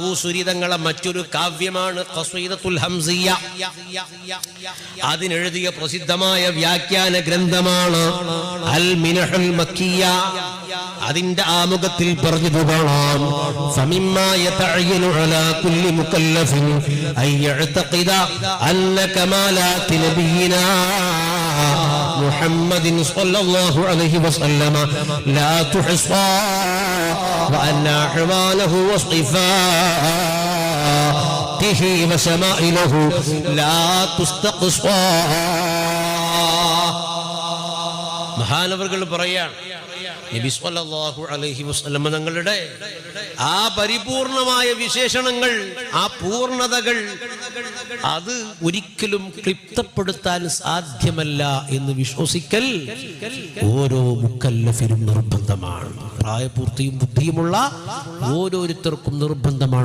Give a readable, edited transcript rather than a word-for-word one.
ബൂസുരി തങ്ങളെ മറ്റൊരു കാവ്യമാണ് ഖസീദത്തുൽ ഹംസിയ. അതിനെഴുതിയ പ്രസിദ്ധമായ വ്യാഖ്യാന ഗ്രന്ഥമാണ് അൽ മിനഹുൽ മക്കിയ. അതിന്റെ ആമുഖത്തിൽ പറഞ്ഞത് കാണാം, ഫമിമ്മാ യതഅയ്യനു അലാ കുല്ലി മുകല്ലഫിൻ അൻ യഅ്തഖിദ അന്ന കമാലാത്തി നബിയിനാ മുഹമ്മദിൻ സ്വല്ലല്ലാഹു അലൈഹി വസല്ലമ ലാ തുഹ്സാ വഅന്ന അഹ്വാലഹു വസിഫാതിഹി വശമാഇലഹു ലാ തുസ്തഖ്സാ. മഹാനവർകൾ പറയാണ്, നബി സല്ലല്ലാഹു അലൈഹി വസല്ലം തങ്ങളുടെ ആ പരിപൂർണമായ വിശേഷണങ്ങൾ, ആ പൂർണ്ണതകൾ, അത് ഒരിക്കലും ക്ലിപ്തപ്പെടുത്താൻ സാധ്യമല്ല എന്ന് വിശ്വസിക്കൽ ഓരോ മുക്കല്ലഫിനും നിർബന്ധമാണ്. പ്രായപൂർത്തിയും ബുദ്ധിയുമുള്ള ഓരോരുത്തർക്കും നിർബന്ധമാണ്.